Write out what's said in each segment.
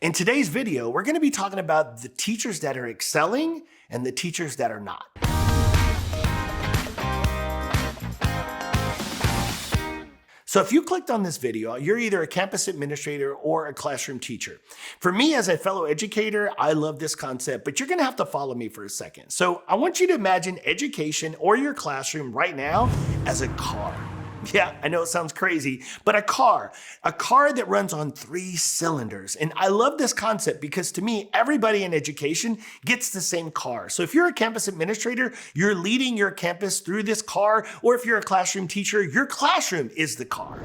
In today's video, we're going to be talking about the teachers that are excelling and the teachers that are not. So if you clicked on this video, you're either a campus administrator or a classroom teacher. For me, as a fellow educator, I love this concept, but you're going to have to follow me for a second. So I want you to imagine education or your classroom right now as a car. Yeah, I know it sounds crazy, but a car that runs on 3 cylinders. And I love this concept because to me, everybody in education gets the same car. So if you're a campus administrator, you're leading your campus through this car, or if you're a classroom teacher, your classroom is the car.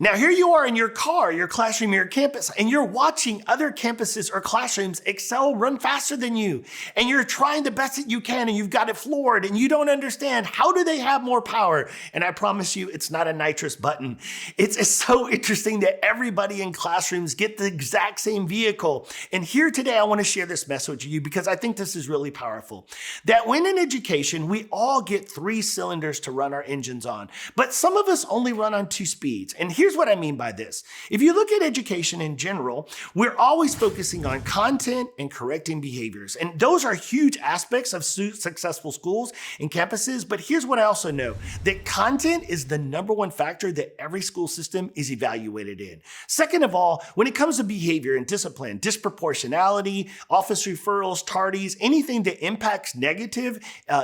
Now here you are in your car, your classroom, your campus, and you're watching other campuses or classrooms excel, run faster than you. And you're trying the best that you can, and you've got it floored, and you don't understand how do they have more power? And I promise you, it's not a nitrous button. It's so interesting that everybody in classrooms get the exact same vehicle. And here today, I want to share this message with you because I think this is really powerful. That when in education, we all get 3 cylinders to run our engines on, but some of us only run on 2 speeds. And here's what I mean by this. If you look at education in general, we're always focusing on content and correcting behaviors. And those are huge aspects of successful schools and campuses. But here's what I also know, that content is the number one factor that every school system is evaluated in. Second of all, when it comes to behavior and discipline, disproportionality, office referrals, tardies, anything that impacts negative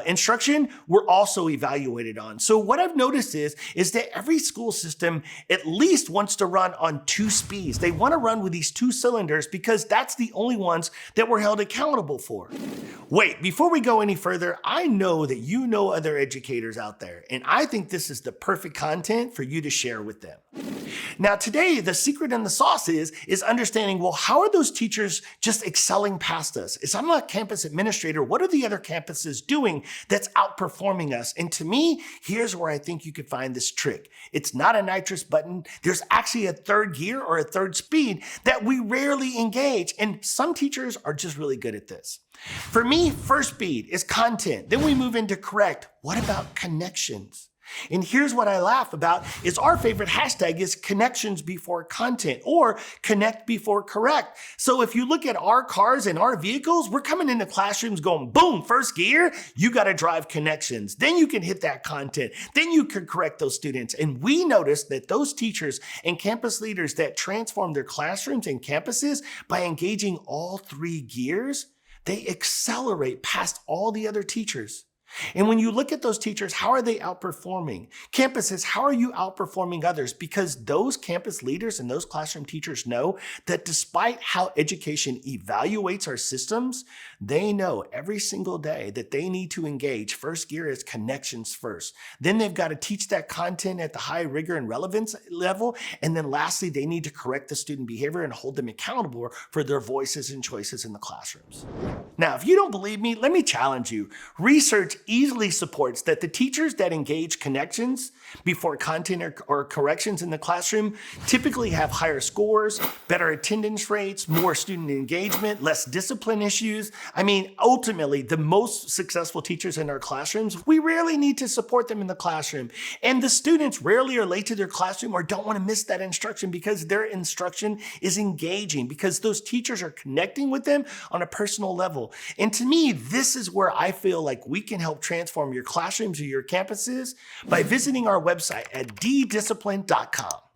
instruction, we're also evaluated on. So what I've noticed is that every school system at least wants to run on 2 speeds. They want to run with these 2 cylinders because that's the only ones that we're held accountable for. Wait, before we go any further, I know that you know other educators out there, and I think this is the perfect content for you to share with them. Now today, the secret and the sauce is understanding, well, how are those teachers just excelling past us? If I'm a campus administrator, what are the other campuses doing that's outperforming us? And to me, here's where I think you could find this trick. It's not a nitrous button. There's actually a 3rd gear or a 3rd speed that we rarely engage. And some teachers are just really good at this. For me, first speed is content. Then we move into correct. What about connections? And here's what I laugh about is our favorite hashtag is connections before content or connect before correct. So if you look at our cars and our vehicles, we're coming into classrooms going, boom, first gear, you got to drive connections. Then you can hit that content. Then you can correct those students. And we noticed that those teachers and campus leaders that transform their classrooms and campuses by engaging all 3 gears, they accelerate past all the other teachers. And when you look at those teachers, how are they outperforming? Campuses, how are you outperforming others? Because those campus leaders and those classroom teachers know that despite how education evaluates our systems, they know every single day that they need to engage. First gear is connections first. Then they've got to teach that content at the high rigor and relevance level. And then lastly, they need to correct the student behavior and hold them accountable for their voices and choices in the classrooms. Now, if you don't believe me, let me challenge you. Research easily supports that the teachers that engage connections before content or corrections in the classroom typically have higher scores, better attendance rates, more student engagement, less discipline issues. I mean, ultimately, the most successful teachers in our classrooms, we rarely need to support them in the classroom. And the students rarely are late to their classroom or don't want to miss that instruction because their instruction is engaging, because those teachers are connecting with them on a personal level. And to me, this is where I feel like we can help transform your classrooms or your campuses by visiting our website at ddiscipline.com.